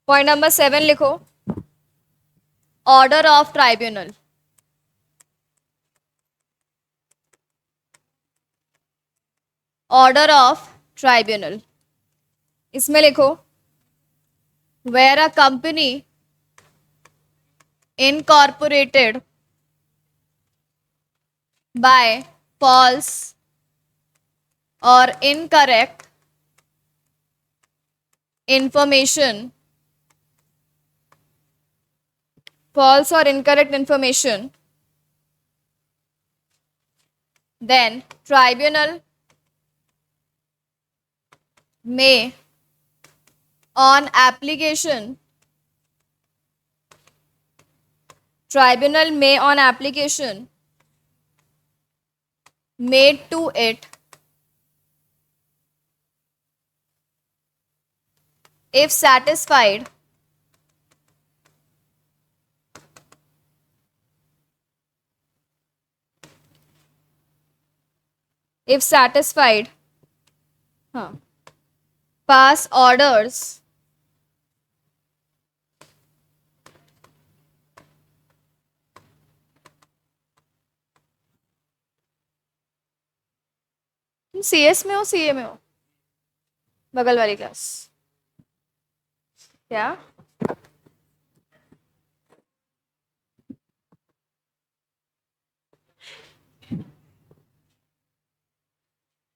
Point number 7 लिखो, order of tribunal. Order of tribunal, इसमें लिखो where a company incorporated by false और incorrect information, false or incorrect information, then tribunal may on application made to it, if satisfied, हाँ, pass orders तुम CS में हो CA में हो? बगल वाली क्लास। क्या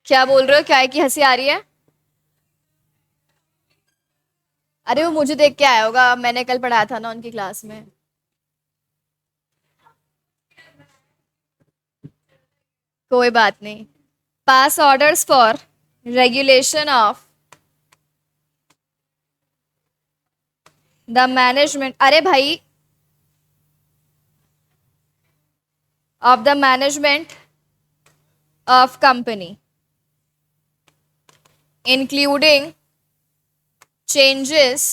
क्या बोल रहे हो? क्या है कि हंसी आ रही है? अरे वो मुझे देख के आया होगा, मैंने कल पढ़ाया था ना उनकी क्लास में। कोई बात नहीं। Pass orders for regulation of the management, अरे भाई, of the management of company including changes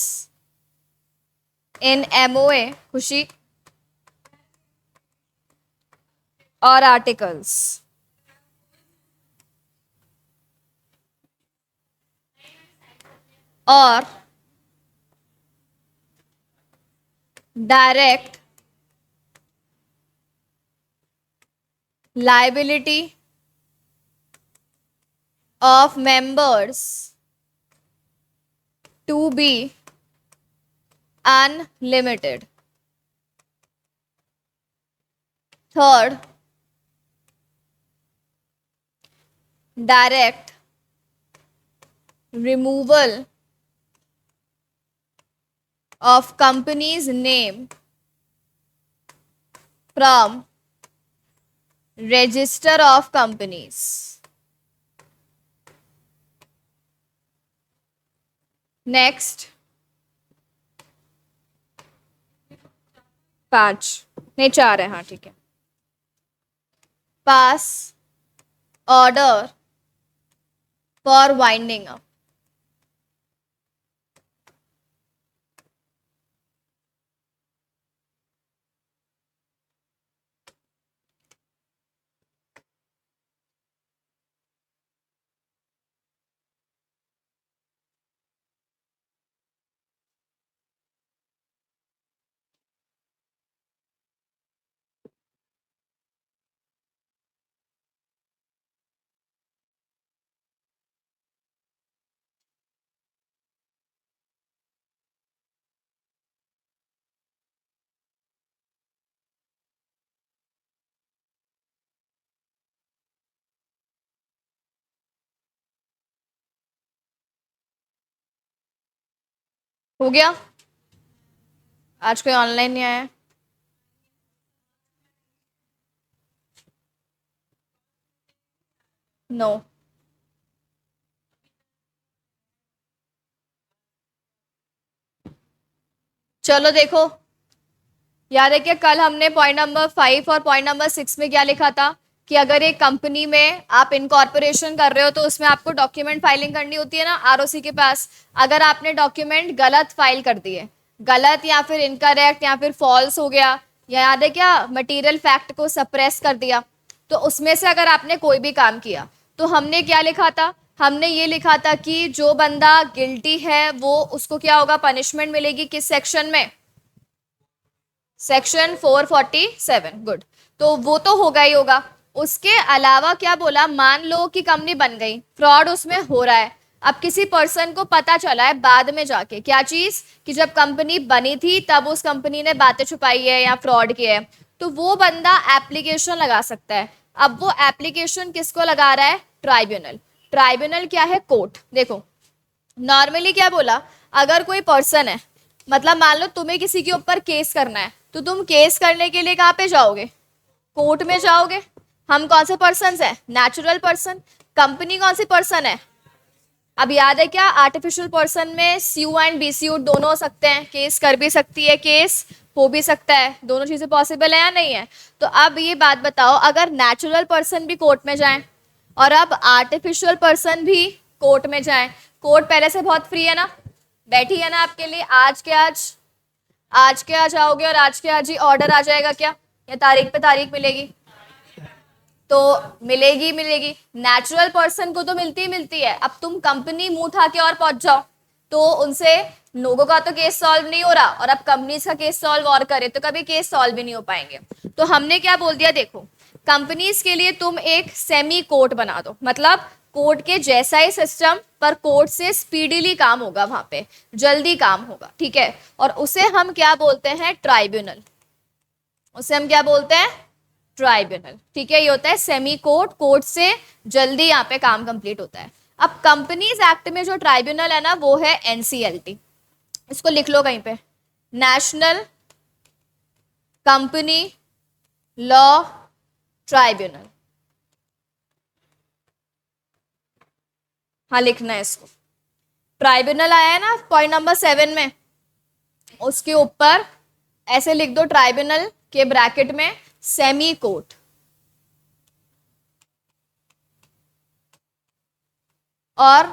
in MOA, खुशी, और आर्टिकल्स, और direct liability of members to be unlimited. Third, direct removal of company's name from register of companies. Next 5 नहीं 4 है, हाँ ठीक है। पास ऑर्डर फॉर वाइंडिंग अप, हो गया? आज कोई ऑनलाइन नहीं आया? नो। चलो देखो, याद है कि कल हमने पॉइंट नंबर 5 और पॉइंट नंबर 6 में क्या लिखा था कि अगर एक कंपनी में आप इनकॉर्पोरेशन कर रहे हो तो उसमें आपको डॉक्यूमेंट फाइलिंग करनी होती है ना ROC के पास। अगर आपने डॉक्यूमेंट गलत फाइल कर दिए, गलत या फिर इनकरेक्ट या फिर फॉल्स हो गया, या याद है क्या, मटीरियल फैक्ट को सप्रेस कर दिया, तो उसमें से अगर आपने कोई भी काम किया तो हमने क्या लिखा था, हमने ये लिखा था कि जो बंदा गिल्टी है वो उसको क्या होगा, पनिशमेंट मिलेगी किस सेक्शन में, सेक्शन 447। गुड, तो वो तो होगा ही होगा। उसके अलावा क्या बोला, मान लो कि कंपनी बन गई, फ्रॉड उसमें हो रहा है, अब किसी पर्सन को पता चला है बाद में जाके, क्या चीज, कि जब कंपनी बनी थी तब उस कंपनी ने बातें छुपाई है या फ्रॉड किया है, तो वो बंदा एप्लीकेशन लगा सकता है। अब वो एप्लीकेशन किसको लगा रहा है, ट्राइब्यूनल। ट्राइब्यूनल क्या है, कोर्ट। देखो नॉर्मली क्या बोला, अगर कोई पर्सन है, मतलब मान लो तुम्हें किसी के ऊपर केस करना है, तो तुम केस करने के लिए कहाँ पे जाओगे, कोर्ट में जाओगे। हम कौन से पर्सन है, नेचुरल पर्सन। कंपनी कौन सी पर्सन है, अब याद है क्या, आर्टिफिशियल पर्सन में सीयू एंड बीसीयू दोनों हो सकते हैं, केस कर भी सकती है, केस हो भी सकता है, दोनों चीजें पॉसिबल है या नहीं है। तो अब ये बात बताओ, अगर नेचुरल पर्सन भी कोर्ट में जाए और अब आर्टिफिशियल पर्सन भी कोर्ट में जाए, कोर्ट पहले से बहुत फ्री है ना, बैठी है ना आपके लिए, आज के आज आओगे और आज के आज ही ऑर्डर आ जाएगा क्या, या तारीख पे तारीख मिलेगी, तो मिलेगी मिलेगी। नेचुरल पर्सन को तो मिलती ही मिलती है। अब तुम कंपनी मुंह उठा के और पहुंच जाओ तो उनसे लोगों का तो केस सॉल्व नहीं हो रहा, और अब कंपनीज का केस सॉल्व और करे तो कभी केस सॉल्व भी नहीं हो पाएंगे। तो हमने क्या बोल दिया, देखो कंपनीज के लिए तुम एक सेमी कोर्ट बना दो, मतलब कोर्ट के जैसा ही सिस्टम, पर कोर्ट से स्पीडीली काम होगा, वहां पे जल्दी काम होगा, ठीक है। और उसे हम क्या बोलते हैं, ट्राइब्यूनल। उसे हम क्या बोलते हैं, ट्राइब्यूनल, ठीक है। ये होता है सेमी कोर्ट, कोर्ट से जल्दी यहाँ पे काम कंप्लीट होता है। अब कंपनीज एक्ट में जो ट्राइब्यूनल है ना, वो है एनसीएलटी। इसको लिख लो कहीं पे, नेशनल कंपनी लॉ ट्राइब्यूनल। हाँ लिखना है इसको। ट्राइब्यूनल आया है ना पॉइंट नंबर 7 में, उसके ऊपर ऐसे लिख दो, ट्राइब्यूनल के ब्रैकेट में सेमी कोर्ट। और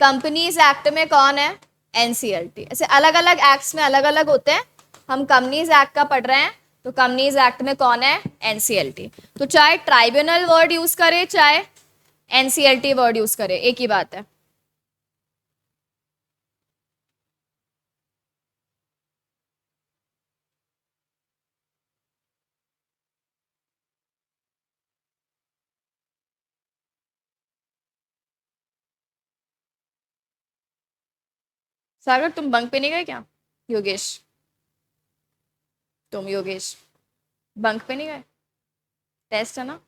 कंपनीज एक्ट में कौन है, एनसीएलटी। ऐसे अलग अलग एक्ट्स में अलग अलग होते हैं, हम कंपनीज एक्ट का पढ़ रहे हैं, तो कंपनीज एक्ट में कौन है, एनसीएलटी। तो चाहे ट्राइब्यूनल वर्ड यूज करे चाहे एनसीएलटी वर्ड यूज करे, एक ही बात है। सागर तुम बंक पे नहीं गए क्या, योगेश, तुम योगेश बंक पे नहीं गए, टेस्ट है ना।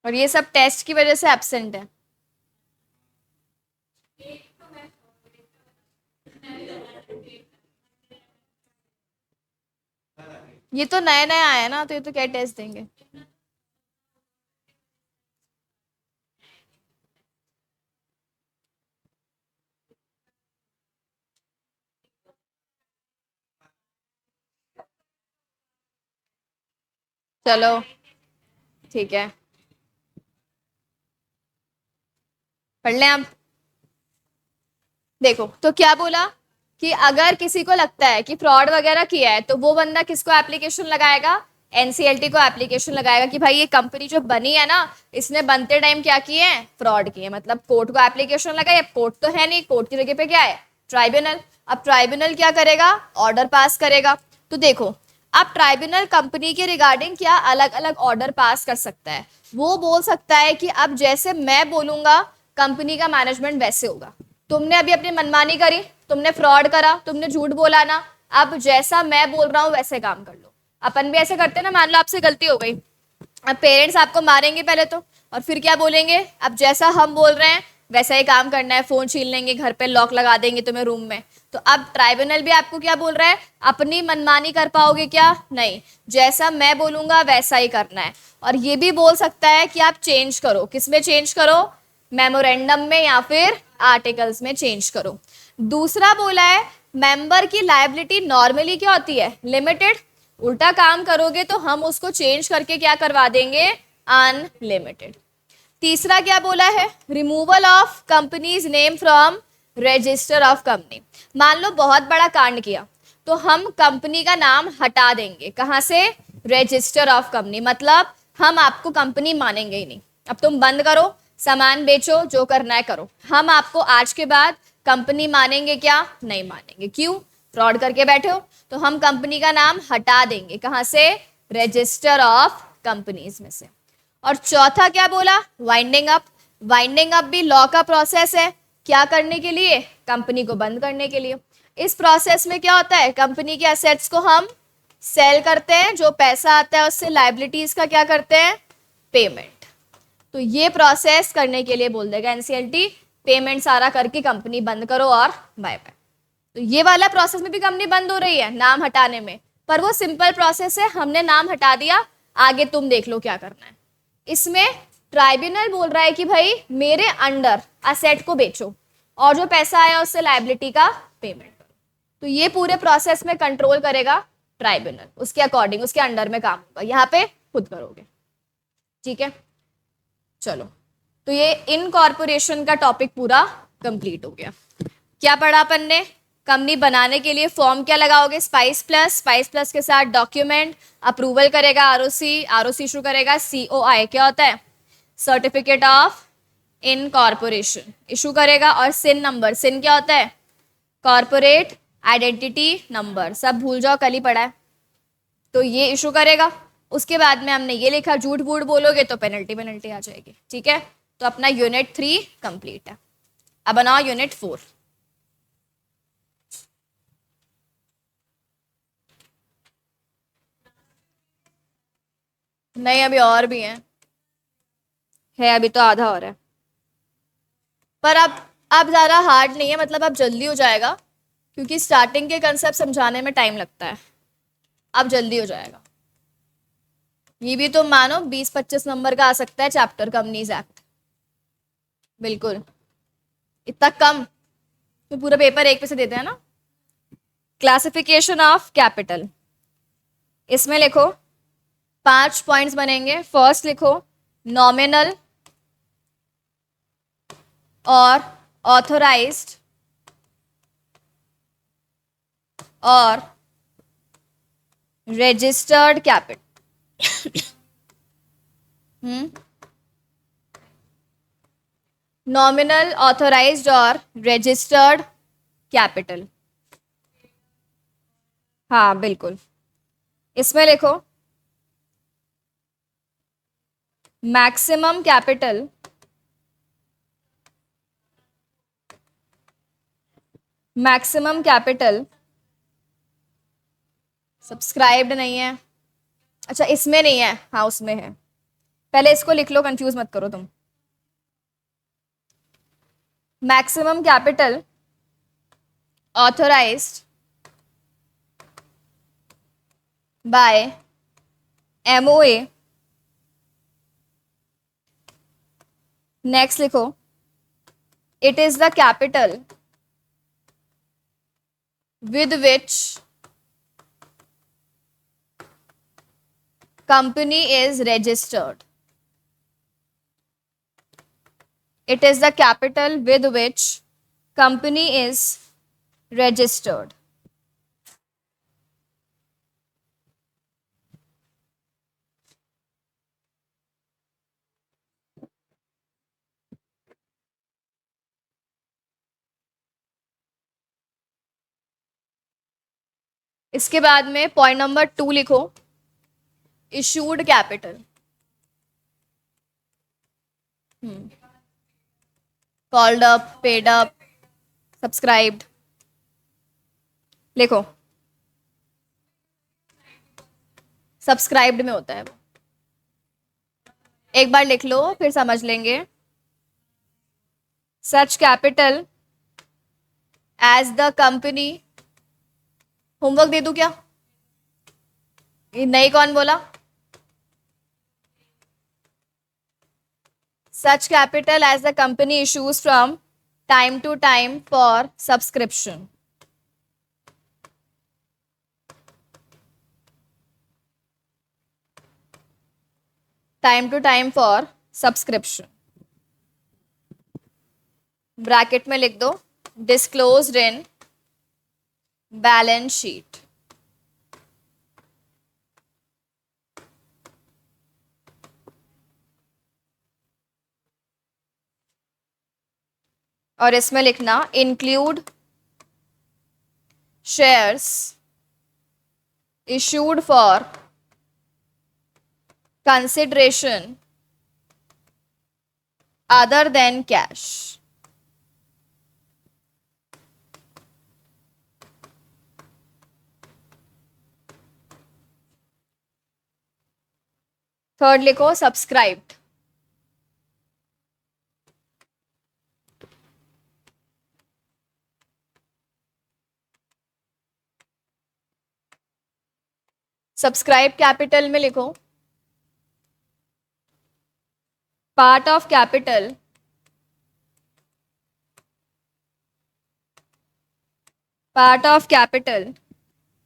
और ये सब टेस्ट की वजह से एब्सेंट है। ये तो नया नया आया ना, तो ये तो क्या टेस्ट देंगे। चलो ठीक है, पढ़ लें अब। देखो तो क्या बोला, कि अगर किसी को लगता है कि फ्रॉड वगैरह किया है, तो वो बंदा किसको एप्लीकेशन लगाएगा, एनसीएलटी को एप्लीकेशन लगाएगा, कि भाई ये कंपनी जो बनी है ना, इसने बनते टाइम क्या किए हैं, फ्रॉड किए, मतलब कोर्ट को एप्लीकेशन लगाए। अब कोर्ट तो है नहीं, कोर्ट की जगह पे क्या है, ट्राइब्यूनल। अब ट्राइब्यूनल क्या करेगा, ऑर्डर पास करेगा। तो देखो अब ट्राइब्यूनल कंपनी के रिगार्डिंग क्या अलग अलग ऑर्डर पास कर सकता है, वो बोल सकता है कि अब जैसे मैं बोलूंगा कंपनी का मैनेजमेंट वैसे होगा। तुमने अभी अपनी मनमानी करी, तुमने फ्रॉड करा, तुमने झूठ बोला ना, अब जैसा मैं बोल रहा हूं वैसे काम कर लो। अपन भी ऐसे करते हैं ना, मान लो आपसे गलती हो गई, अब पेरेंट्स आपको मारेंगे पहले तो, और फिर क्या बोलेंगे, अब जैसा हम बोल रहे हैं वैसा ही काम करना है, फोन छीन लेंगे, घर पे लॉक लगा देंगे तुम्हें रूम में। तो अब ट्राइब्यूनल भी आपको क्या बोल रहा है, अपनी मनमानी कर पाओगे क्या, नहीं, जैसा मैं बोलूंगा वैसा ही करना है। और ये भी बोल सकता है कि आप चेंज करो, किसमें चेंज करो, मेमोरेंडम में या फिर आर्टिकल्स में चेंज करो। दूसरा बोला है, मेंबर की लायबिलिटी नॉर्मली क्या होती है, लिमिटेड, उल्टा काम करोगे तो हम उसको चेंज करके क्या करवा देंगे, अनलिमिटेड। तीसरा क्या बोला है, removal of companies name from register of company. मान लो बहुत बड़ा कांड किया, तो हम कंपनी का नाम हटा देंगे, कहां से, रजिस्टर ऑफ कंपनी, मतलब हम आपको कंपनी मानेंगे ही नहीं। अब तुम बंद करो, सामान बेचो, जो करना है करो, हम आपको आज के बाद कंपनी मानेंगे क्या? नहीं मानेंगे। क्यों? फ्रॉड करके बैठे हो। तो हम कंपनी का नाम हटा देंगे। कहाँ से? रजिस्टर ऑफ कंपनीज में से। और चौथा क्या बोला? Winding up. वाइंडिंग अप भी लॉ का प्रोसेस है। क्या करने के लिए? कंपनी को बंद करने के लिए। इस प्रोसेस में क्या होता है? कंपनी के असेट्स को हम सेल करते हैं, जो पैसा आता है उससे लाइबिलिटीज का क्या करते हैं? पेमेंट। तो ये प्रोसेस करने के लिए बोल देगा एनसीएलटी, पेमेंट सारा करके कंपनी बंद करो और बाय बाय। तो ये वाला प्रोसेस में भी कंपनी बंद हो रही है नाम हटाने में, पर वो सिंपल प्रोसेस है, हमने नाम हटा दिया, आगे तुम देख लो क्या करना है। इसमें ट्राइब्यूनल बोल रहा है कि भाई मेरे अंडर असेट को बेचो और जो पैसा आया उससे लाइबिलिटी का पेमेंट करो। तो ये पूरे प्रोसेस में कंट्रोल करेगा ट्राइब्यूनल, उसके अकॉर्डिंग उसके अंडर में काम होगा। यहाँ पे खुद करोगे, ठीक है। चलो, तो ये इनकॉर्पोरेशन का टॉपिक पूरा कंप्लीट हो गया। क्या पढ़ा अपन ने? कंपनी बनाने के लिए फॉर्म क्या लगाओगे? Spice plus. स्पाइस प्लस के साथ डॉक्यूमेंट, अप्रूवल करेगा आरओसी, आरओसी इशू करेगा सीओआई, क्या होता है? सर्टिफिकेट ऑफ इनकॉर्पोरेशन इशू करेगा। और सिन नंबर, सिन क्या होता है? कॉर्पोरेट आइडेंटिटी नंबर, सब भूल जाओ, कल ही पढ़ा है। तो ये इशू करेगा। उसके बाद में हमने ये लिखा, झूठ बूढ़ बोलोगे तो पेनल्टी पेनल्टी आ जाएगी, ठीक है। तो अपना यूनिट 3 कंप्लीट है। अब बनाओ यूनिट 4। नहीं, अभी और भी है अभी तो आधा और है, पर अब ज़्यादा हार्ड नहीं है, मतलब अब जल्दी हो जाएगा, क्योंकि स्टार्टिंग के कंसेप्ट समझाने में टाइम लगता है। अब जल्दी हो जाएगा। ये भी तो मानो 20-25 नंबर का आ सकता है चैप्टर, कंपनीज एक्ट। बिल्कुल, इतना कम तो पूरा पेपर एक पे से देते हैं ना। क्लासिफिकेशन ऑफ कैपिटल, इसमें लिखो 5 पॉइंट्स बनेंगे। फर्स्ट लिखो नॉमिनल और ऑथोराइज्ड और रजिस्टर्ड कैपिटल। नॉमिनल, ऑथोराइज्ड और रजिस्टर्ड कैपिटल, हाँ बिल्कुल। इसमें लिखो maximum capital, maximum capital subscribed नहीं है। अच्छा, इसमें नहीं है, हाँ उसमें है। पहले इसको लिख लो, कंफ्यूज मत करो तुम। Maximum capital authorised by MOA. Next लिखो it is the capital with which company is registered. It is the capital with which company is registered. इसके बाद में पॉइंट नंबर 2 लिखो issued capital. Called up, paid up, subscribed, लिखो subscribed में होता है वो। एक बार लिख लो फिर समझ लेंगे। Such capital as the company, homework दे दूं क्या? ये नहीं, कौन बोला? Such capital as the company issues from time to time for subscription. Time to time for subscription. Bracket में लिख दो disclosed in balance sheet. और इसमें लिखना include shares issued for consideration other than cash. Third लिखो subscribed. Subscribe capital में लिखो part of capital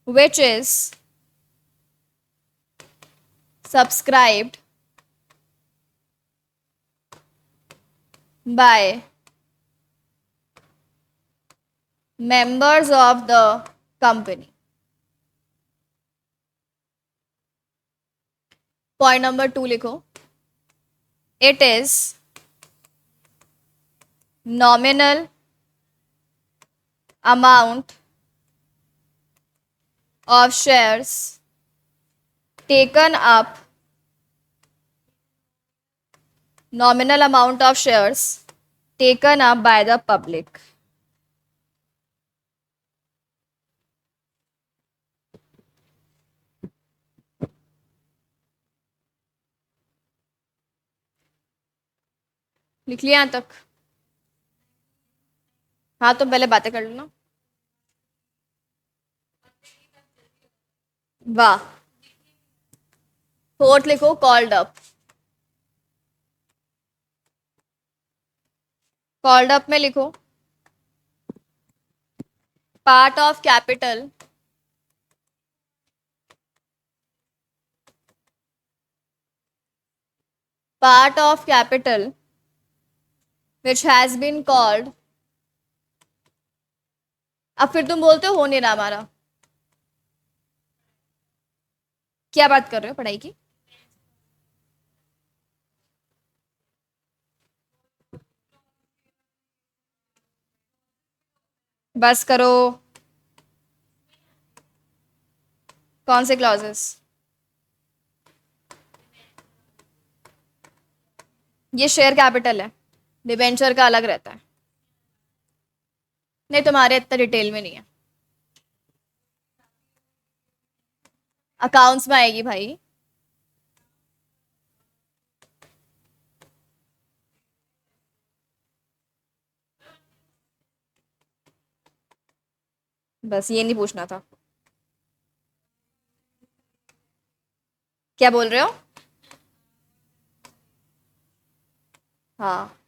which is subscribed by members of the company। Point number 2 लिखो it is nominal amount of shares taken up nominal amount of shares taken up by the public। लिख लिया यहां तक? हाँ तो पहले बातें कर लो ना। वाह। फोर्थ लिखो कॉल्ड अप। कॉल्ड अप में लिखो part of capital which has been called। अब फिर तुम बोलते हो नहीं रहा हमारा। क्या बात कर रहे हो पढ़ाई की? बस करो। कौन से क्लॉजेस? ये शेयर कैपिटल है, डिबेंचर का अलग रहता है। नहीं तुम्हारे इतना डिटेल में नहीं है, अकाउंट्स में आएगी भाई। बस ये नहीं पूछना था। क्या बोल रहे हो? हाँ।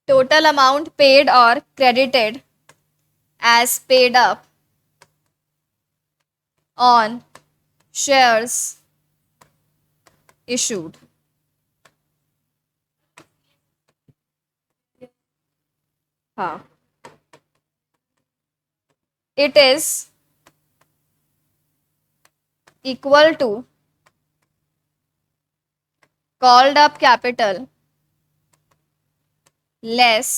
टोटल अमाउंट पेड और credited as paid up on shares issued। हाँ। It is equal to called up capital less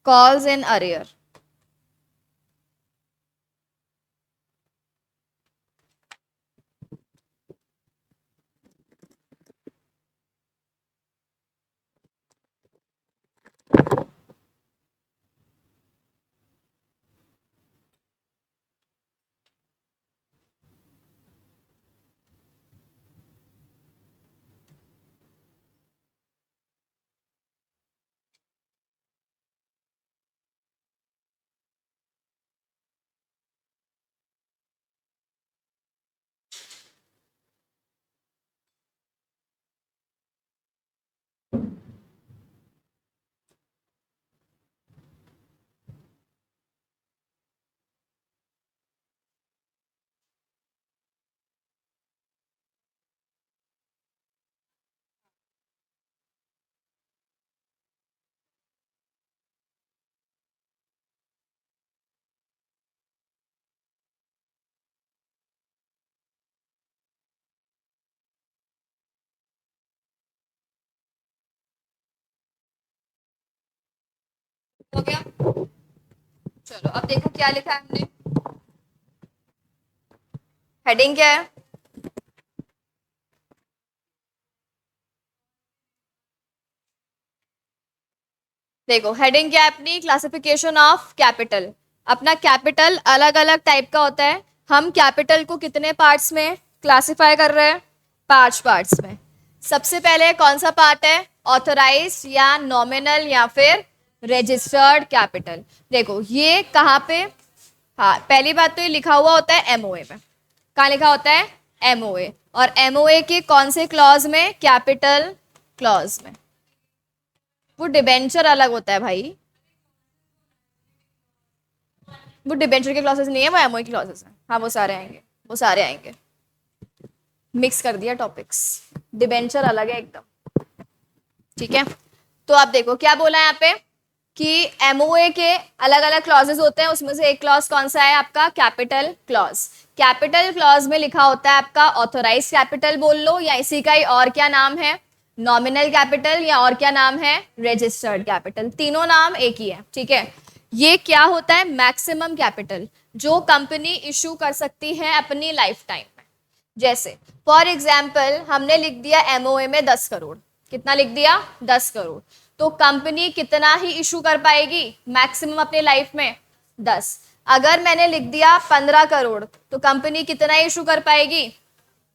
calls in arrear. हो गया। चलो अब देखो क्या लिखा है हमने। हेडिंग क्या है? देखो हेडिंग क्या है अपनी, क्लासिफिकेशन ऑफ कैपिटल। अपना कैपिटल अलग अलग टाइप का होता है। हम कैपिटल को कितने पार्ट्स में क्लासिफाई कर रहे हैं? 5 पार्ट्स में। सबसे पहले कौन सा पार्ट है? ऑथराइज्ड या नॉमिनल या फिर रजिस्टर्ड कैपिटल। देखो ये कहाँ पे, हाँ पहली बात तो ये लिखा हुआ होता है एमओए में। कहाँ लिखा होता है? एमओए। और एमओए के कौन से क्लॉज में? कैपिटल क्लॉज में। वो डिबेंचर अलग होता है भाई, वो डिबेंचर के क्लॉसेस नहीं है, वो एमओए के क्लॉसेस हैं। हाँ वो सारे आएंगे, वो सारे आएंगे। मिक्स कर दिया टॉपिक्स, डिबेंचर अलग है एकदम। ठीक है, तो आप देखो क्या बोला है यहाँ पे कि एमओए के अलग अलग क्लॉजेस होते हैं, उसमें से एक क्लॉज कौन सा है आपका? Capital clause. कैपिटल क्लॉज में लिखा होता है आपका ऑथोराइज कैपिटल बोल लो, या इसी का ही और क्या नाम है? नॉमिनल कैपिटल, या और क्या नाम है? Registered capital. तीनों नाम एक ही है। ठीक है, ये क्या होता है? मैक्सिमम कैपिटल जो कंपनी इशू कर सकती है अपनी लाइफ टाइम में। जैसे फॉर एग्जाम्पल हमने लिख दिया एमओए में 10 करोड़। कितना लिख दिया? 10 करोड़। तो कंपनी कितना ही इशू कर पाएगी मैक्सिमम अपने लाइफ में? 10। अगर मैंने लिख दिया 15 करोड़ तो कंपनी कितना इशू कर पाएगी?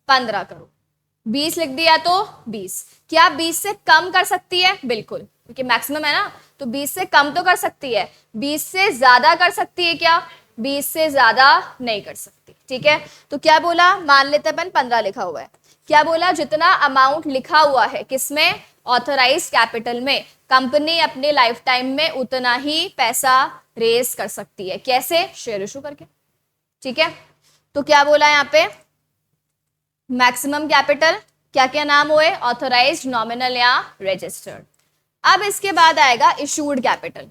15 करोड़। 20 लिख दिया तो 20। क्या 20 से कम कर सकती है? बिल्कुल, क्योंकि मैक्सिमम है ना, तो 20 से कम तो कर सकती है। 20 से ज्यादा कर सकती है क्या? 20 से ज्यादा नहीं कर सकती। ठीक है, तो क्या बोला? मान लेते अपन 15 लिखा हुआ है। क्या बोला? जितना अमाउंट लिखा हुआ है किसमें? ऑथराइज कैपिटल में, कंपनी अपने लाइफ टाइम में उतना ही पैसा रेज कर सकती है। कैसे? शेयर इशू करके। ठीक है, तो क्या बोला यहाँ पे? मैक्सिमम कैपिटल क्या क्या नाम हुए? ऑथराइज्ड, नॉमिनल या रजिस्टर्ड। अब इसके बाद आएगा इशूड कैपिटल।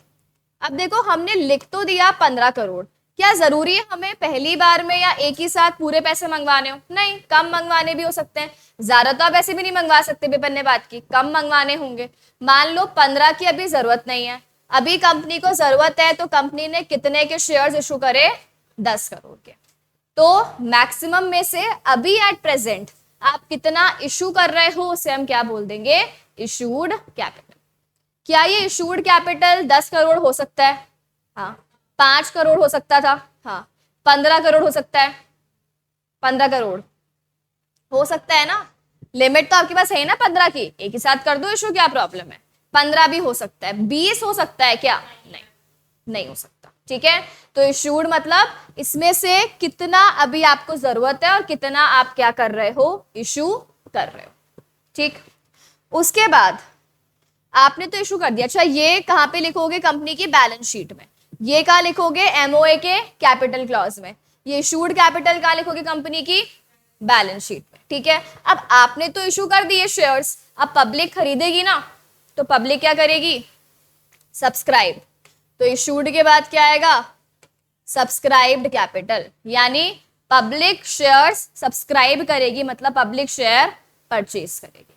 अब देखो हमने लिख तो दिया 15 करोड़, क्या जरूरी है हमें पहली बार में या एक ही साथ पूरे पैसे मंगवाने हो? नहीं, कम मंगवाने भी हो सकते हैं। ज्यादा तो आप ऐसे भी नहीं मंगवा सकते बेपन ने बात की, कम मंगवाने होंगे। मान लो 15 की अभी जरूरत नहीं है, अभी कंपनी को जरूरत है, तो कंपनी ने कितने के शेयर्स इशू करे? 10 करोड़ के। तो मैक्सिमम में से अभी एट प्रेजेंट आप कितना इशू कर रहे हो उसे हम क्या बोल देंगे? Issued capital. क्या ये इशूड कैपिटल 10 करोड़ हो सकता है? हाँ। 5 करोड़ हो सकता था? हाँ। 15 करोड़ हो सकता है? 15 करोड़ हो सकता है ना। लिमिट तो आपके पास है ना 15 की, एक ही साथ कर दो इशू, क्या प्रॉब्लम है? 15 भी हो सकता है। 20 हो सकता है क्या? नहीं, नहीं हो सकता। ठीक है, तो इशूड मतलब इसमें से कितना अभी आपको जरूरत है और कितना आप क्या कर रहे हो? इशू कर रहे हो। ठीक, उसके बाद आपने तो इशू कर दिया। अच्छा ये कहां पे लिखोगे? कंपनी की बैलेंस शीट में। ये कहां लिखोगे? एमओए के कैपिटल क्लॉज में। ये इशूड कैपिटल कहां लिखोगे? कंपनी की बैलेंस शीट में। ठीक है, अब आपने तो इशू कर दिए शेयर्स, अब पब्लिक खरीदेगी ना, तो पब्लिक क्या करेगी? सब्सक्राइब। तो इशूड के बाद क्या आएगा? सब्सक्राइब्ड कैपिटल, यानी पब्लिक शेयर्स सब्सक्राइब करेगी, मतलब पब्लिक शेयर परचेज करेगी।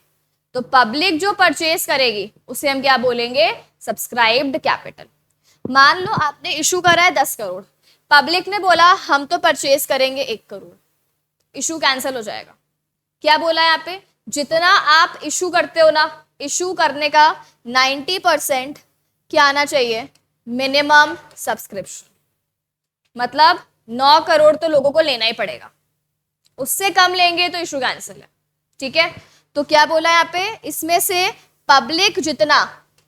तो पब्लिक जो परचेज करेगी उसे हम क्या बोलेंगे? Subscribed capital. मान लो आपने इशू करा है 10 करोड़, पब्लिक ने बोला हम तो परचेज करेंगे 1 करोड़, इशू कैंसिल हो जाएगा। क्या बोला है यहाँ पे? जितना आप इशू करते हो ना, इशू करने का 90% क्या आना चाहिए? Minimum subscription. मतलब 9 करोड़ तो लोगों को लेना ही पड़ेगा, उससे कम लेंगे तो इशू कैंसिल है। ठीक है, तो क्या बोला यहाँ पे? इसमें से पब्लिक जितना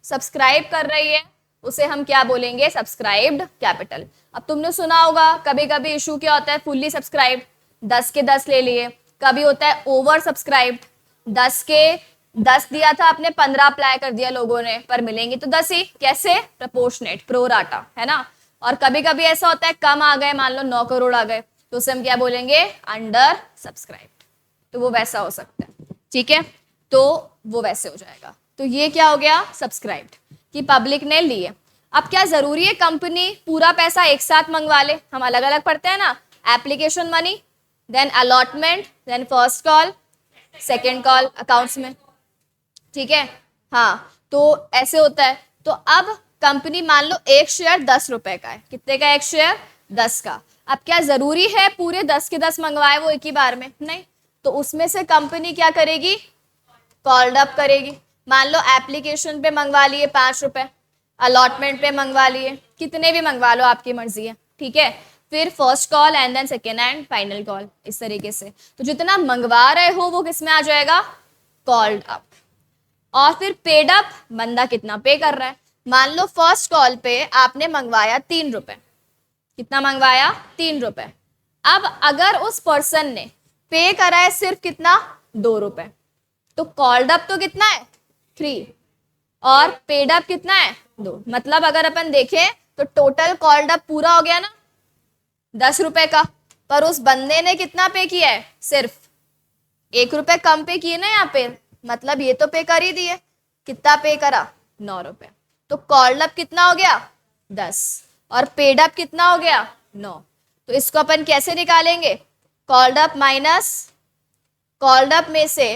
सब्सक्राइब कर रही है उसे हम क्या बोलेंगे? Subscribed capital. अब तुमने सुना होगा कभी कभी इशू क्या होता है? फुल्ली सब्सक्राइब्ड, 10 के 10 ले लिए। कभी होता है ओवर सब्सक्राइब्ड, 10 के 10 दिया था आपने, 15 अप्लाई कर दिया लोगों ने, पर मिलेंगी तो 10 ही। कैसे? प्रपोर्शनेट, प्रो राटा, है ना। और कभी कभी ऐसा होता है कम आ गए, मान लो 9 करोड़ आ गए, तो उसे हम क्या बोलेंगे? Under subscribed. तो वो वैसा हो सकता है। ठीक है, तो वो वैसे हो जाएगा। तो ये क्या हो गया? सब्सक्राइब्ड, कि पब्लिक ने लिए। अब क्या जरूरी है कंपनी पूरा पैसा एक साथ मंगवा ले? हम अलग अलग पढ़ते हैं ना, application money, then allotment, then first call, second call accounts में। ठीक है, हाँ, तो ऐसे होता है। तो अब कंपनी मान लो एक शेयर 10 रुपए का है, कितने का एक शेयर? 10 का। अब क्या जरूरी है पूरे 10 के 10 मंगवाए वो एक ही बार में? नहीं। तो उसमें से कंपनी क्या करेगी? कॉल्ड अप करेगी। मान लो एप्लीकेशन पे मंगवा लिए 5 रुपए, अलॉटमेंट पे मंगवा लिए, कितने भी मंगवा लो आपकी मर्जी है, ठीक है। फिर first call and then second and final call, इस तरीके से। तो जितना मंगवा रहे हो वो किस में आ जाएगा? Called up. और फिर पेड अप, बंदा कितना पे कर रहा है। मान लो फर्स्ट कॉल पे आपने मंगवाया 3 रुपए, कितना मंगवाया? 3 रुपए। अब अगर उस पर्सन ने पे करा है सिर्फ कितना? 2 रुपए, तो कॉल्ड अप तो कितना है? 3, और पेड अप कितना है? 2। मतलब अगर अपन देखें तो टोटल कॉल्ड अप पूरा हो गया ना 10 रुपए का, पर उस बंदे ने कितना पे किया है? सिर्फ 1 रुपए कम पे किए ना यहाँ पे, मतलब ये तो पे कर ही दिए। कितना पे करा? 9 रुपए। तो कॉल्ड अप कितना हो गया? 10, और पेड अप कितना हो गया? 9। तो इसको अपन कैसे निकालेंगे? Called up minus called up में से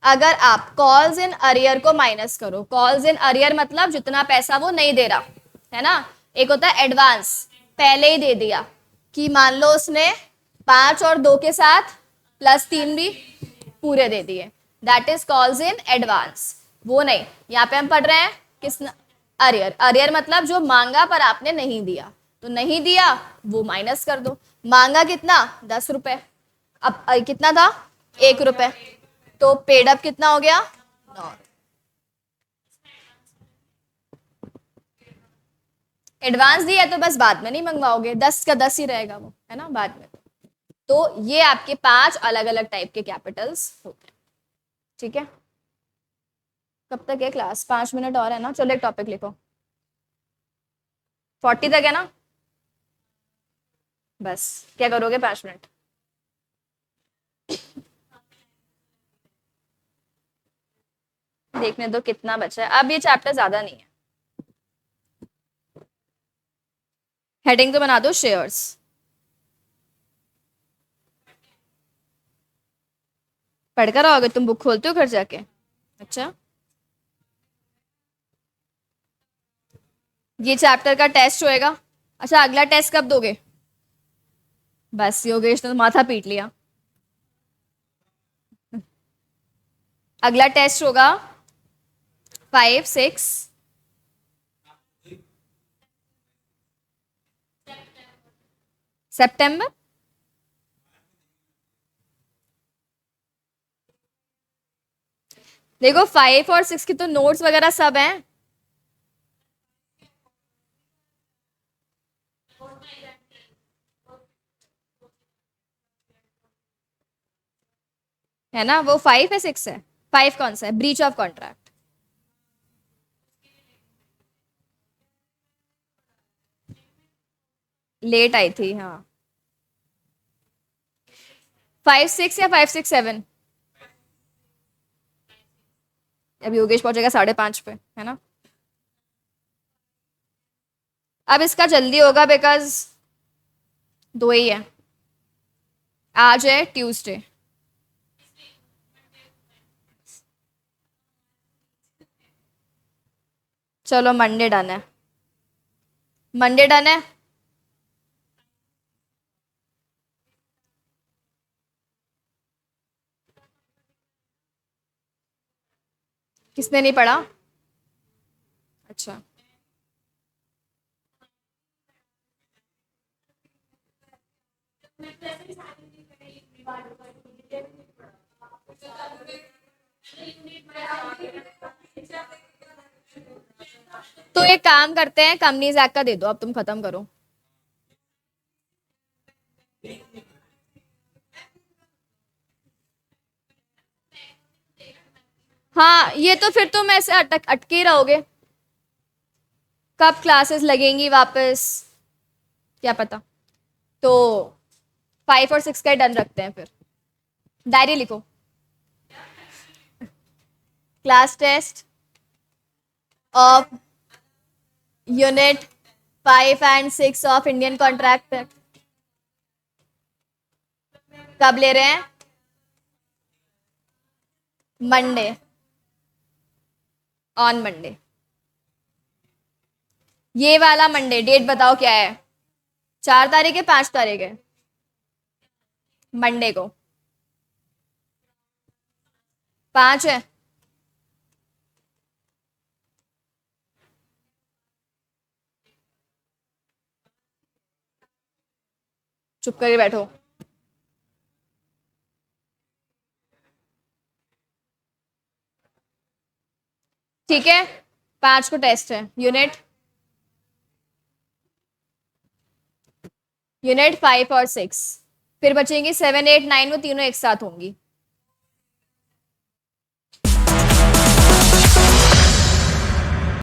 अगर आप कॉल्स इन अरियर को माइनस करो, कॉल्स इन अरियर मतलब जितना पैसा वो नहीं दे रहा है ना। एक होता है एडवांस, पहले ही दे दिया, कि मान लो उसने 5 और 2 के साथ +3 भी पूरे दे दिए, that is calls in advance. वो नहीं, यहाँ पे हम पढ़ रहे हैं किस? अरियर। अरियर मतलब जो मांगा पर आपने नहीं दिया, तो नहीं दिया वो माइनस कर दो। मांगा कितना? 10 रुपए, अब कितना था? 1 रुपए, तो पेड अप कितना हो गया? 9। एडवांस दिया है तो बस बाद में नहीं मंगवाओगे, 10 का 10 ही रहेगा वो, है ना, बाद में। तो ये आपके 5 अलग अलग टाइप के कैपिटल्स होते हैं, ठीक है। कब तक है क्लास? 5 मिनट और है ना, चलो एक टॉपिक लिखो। 40 तक है ना? बस क्या करोगे 5 मिनट? देखने दो कितना बचा है, अब ये चैप्टर ज्यादा नहीं है। हेडिंग तो बना दो शेयर्स। पढ़कर आओगे तुम? बुक खोलते हो घर जाके? अच्छा, ये चैप्टर का टेस्ट होएगा। अच्छा, अगला टेस्ट कब दोगे? बस योगेश ने तो माथा पीट लिया। अगला टेस्ट होगा 5, 6 सितंबर। देखो 5 और 6 की तो नोट्स वगैरह सब हैं। है ना, वो 5 है 6 है? 5 कौन सा है? Breach of contract. लेट आई थी, हाँ। 5, 6 या 5, 6, 7? अब योगेश पहुंचेगा 5:30 पे, है ना। अब इसका जल्दी होगा बिकॉज 2 ही है। आज है ट्यूसडे। चलो मंडे डन है। मंडे डन है। किसने नहीं पढ़ा? अच्छा, तो एक काम करते हैं, कंपनीज एक्ट का दे दो, अब तुम खत्म करो। हाँ, ये तो फिर तुम ऐसे अटके ही रहोगे। कब क्लासेस लगेंगी वापस, क्या पता। तो 5 और 6 का डन रखते हैं फिर। डायरी लिखो। Class test of unit 5 and 6 of Indian contract act कब ले रहे हैं? Monday, on Monday. ये वाला मंडे डेट बताओ क्या है? 4 तारीख है, 5 तारीख है? मंडे को 5 है। चुप करके बैठो। ठीक है, 5 को टेस्ट है। यूनिट 5 और 6, फिर बचेंगी 7, 8, 9, वो तीनों एक साथ होंगी।